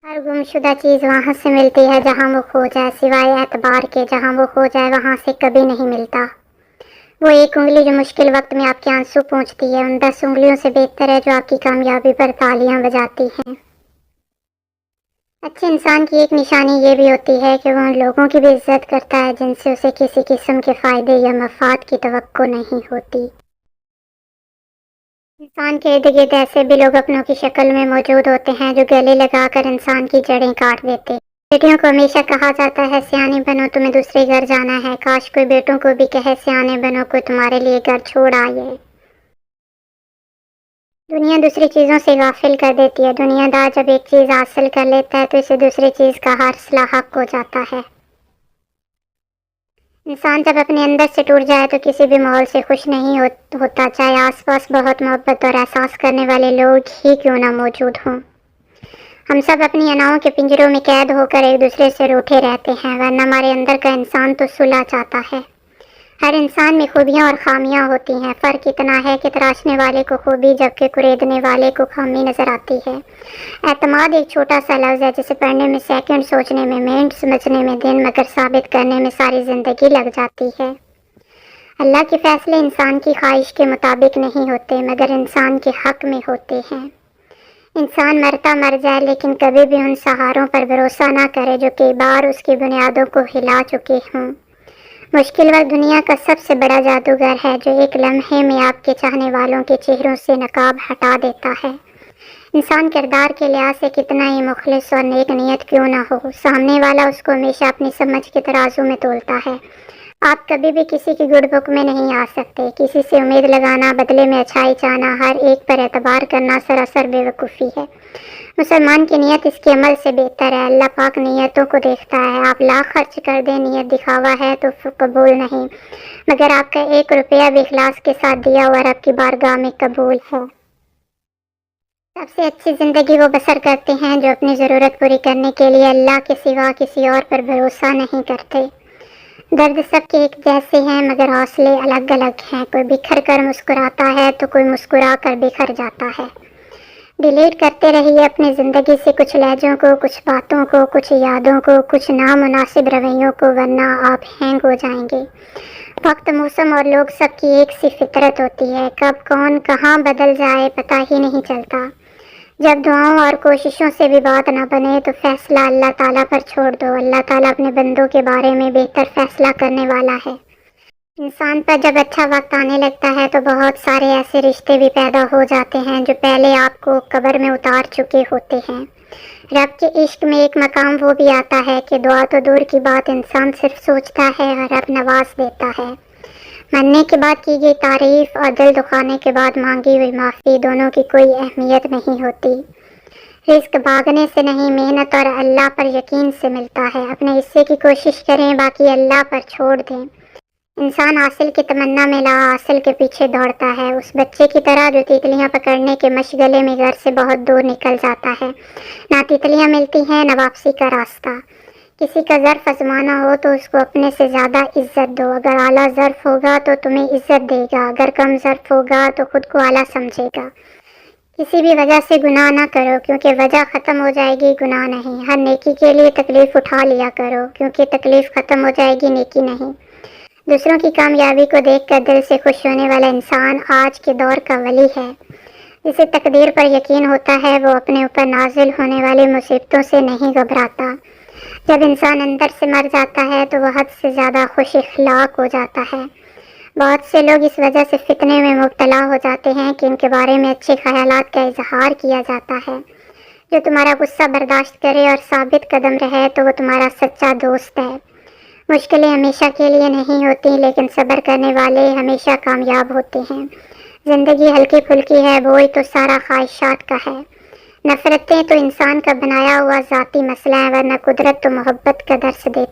हर गुमशुदा चीज़ वहाँ से मिलती है जहाँ वो खो जाए, सिवाय एतबार के जहाँ वो खो जाए वहाँ से कभी नहीं मिलता। वो एक उंगली जो मुश्किल वक्त में आपके आंसू पोंछती है, उन 10 उंगलियों से बेहतर है जो आपकी कामयाबी पर तालियां बजाती हैं। अच्छे इंसान की एक निशानी ये भी होती है कि वो उन लोगों की भी इज्जत करता है जिनसे उसे किसी किस्म के फ़ायदे या मफ़ाद की तवक्को नहीं होती। इंसान के इर्द गिर्द ऐसे भी लोग अपनों की शक्ल में मौजूद होते हैं जो गले लगाकर इंसान की जड़ें काट देते। बेटियों को हमेशा कहा जाता है सियानी बनो तुम्हें दूसरे घर जाना है, काश कोई बेटों को भी कहे सियाने बनो कोई तुम्हारे लिए घर छोड़ आए। दुनिया दूसरी चीज़ों से गाफिल कर देती है। दुनियादार जब एक चीज़ हासिल कर लेता है तो इसे दूसरी चीज़ का हौसला हक हो जाता है। इंसान जब अपने अंदर से टूट जाए तो किसी भी माहौल से खुश नहीं होता, चाहे आसपास बहुत मोहब्बत और एहसास करने वाले लोग ही क्यों ना मौजूद हों। हम सब अपनी अनाओं के पिंजरों में कैद होकर एक दूसरे से रूठे रहते हैं, वरना हमारे अंदर का इंसान तो सुलह चाहता है। हर इंसान में खूबियाँ और खामियाँ होती हैं, फ़र्क इतना है कि तराशने वाले को खूबी जबकि कुरेदने वाले को खामी नज़र आती है। एतमाद एक छोटा सा लफ्ज़ है जिसे पढ़ने में सेकंड, सोचने में मिनट, समझने में दिन, मगर साबित करने में सारी ज़िंदगी लग जाती है। अल्लाह के फ़ैसले इंसान की ख्वाहिश के मुताबिक नहीं होते मगर इंसान के हक़ में होते हैं। इंसान मरता मर जाए लेकिन कभी भी उन सहारों पर भरोसा ना करे जो कई बार उसकी बुनियादों को हिला चुके हों। मुश्किल वक्त दुनिया का सबसे बड़ा जादूगर है जो एक लम्हे में आपके चाहने वालों के चेहरों से नकाब हटा देता है। इंसान किरदार के लिहाज से कितना ही मुखलिस और नेक नीयत क्यों ना हो, सामने वाला उसको हमेशा अपनी समझ के तराजू में तोलता है। आप कभी भी किसी की गुड बुक में नहीं आ सकते। किसी से उम्मीद लगाना, बदले में अच्छाई चाहना, हर एक पर एतबार करना सरासर बेवकूफ़ी है। मुसलमान की नीयत इसके अमल से बेहतर है। अल्लाह पाक नीयतों को देखता है। आप लाख खर्च कर दें, नीयत दिखावा है तो कबूल नहीं, मगर आपका 1 रुपया भी इखलास के साथ दिया हुआ रब की बारगाह में कबूल है। सबसे अच्छी ज़िंदगी वो बसर करते हैं जो अपनी ज़रूरत पूरी करने के लिए अल्लाह के सिवा किसी और पर भरोसा नहीं करते। दर्द सबके एक जैसे हैं मगर हौसले अलग अलग हैं। कोई बिखर कर मुस्कुराता है तो कोई मुस्कुरा कर बिखर जाता है। डिलीट करते रहिए अपनी ज़िंदगी से कुछ लहजों को, कुछ बातों को, कुछ यादों को, कुछ नामुनासिब रवैयों को, वरना आप हैंग हो जाएंगे। वक्त, मौसम और लोग सबकी एक सी फितरत होती है। कब कौन कहाँ बदल जाए पता ही नहीं चलता। जब दुआओं और कोशिशों से भी बात ना बने तो फैसला अल्लाह ताला पर छोड़ दो। अल्लाह ताला अपने बंदों के बारे में बेहतर फैसला करने वाला है। इंसान पर जब अच्छा वक्त आने लगता है तो बहुत सारे ऐसे रिश्ते भी पैदा हो जाते हैं जो पहले आपको कब्र में उतार चुके होते हैं। रब के इश्क में एक मकाम वो भी आता है कि दुआ तो दूर की बात, इंसान सिर्फ सोचता है और रब नवाज देता है। मरने के बाद की गई तारीफ और दिल दुखाने के बाद मांगी हुई माफ़ी दोनों की कोई अहमियत नहीं होती। रिस्क भागने से नहीं, मेहनत और अल्लाह पर यकीन से मिलता है। अपने हिस्से की कोशिश करें, बाकी अल्लाह पर छोड़ दें। इंसान हासिल की तमन्ना में ला हासिल के पीछे दौड़ता है, उस बच्चे की तरह जो तितलियां पकड़ने के मशगले में घर से बहुत दूर निकल जाता है। ना तितलियां मिलती हैं न वापसी का रास्ता। किसी का ज़र्फ आजमाना हो तो उसको अपने से ज़्यादा इज्जत दो। अगर आला ज़र्फ होगा तो तुम्हें इज्जत देगा, अगर कम ज़र्फ होगा तो खुद को आला समझेगा। किसी भी वजह से गुनाह ना करो क्योंकि वजह ख़त्म हो जाएगी, गुनाह नहीं। हर नेकी के लिए तकलीफ़ उठा लिया करो क्योंकि तकलीफ़ ख़त्म हो जाएगी, नेकी नहीं। दूसरों की कामयाबी को देखकर दिल से खुश होने वाला इंसान आज के दौर का वली है। जिसे तकदीर पर यकीन होता है वो अपने ऊपर नाजिल होने वाली मुसीबतों से नहीं घबराता। जब इंसान अंदर से मर जाता है तो वह हद से ज़्यादा खुश इखलाक हो जाता है। बहुत से लोग इस वजह से फितने में मुब्तला हो जाते हैं कि उनके बारे में अच्छे ख्यालात का इजहार किया जाता है। जो तुम्हारा गुस्सा बर्दाश्त करे और साबित कदम रहे तो वो तुम्हारा सच्चा दोस्त है। मुश्किलें हमेशा के लिए नहीं होती लेकिन सब्र करने वाले हमेशा कामयाब होते हैं। ज़िंदगी हल्की फुल्की है, बोझ तो सारा ख्वाहिशात का है। नफ़रतें तो इंसान का बनाया हुआ ज़ाती मसला है, वरना कुदरत तो मोहब्बत का दर्स देती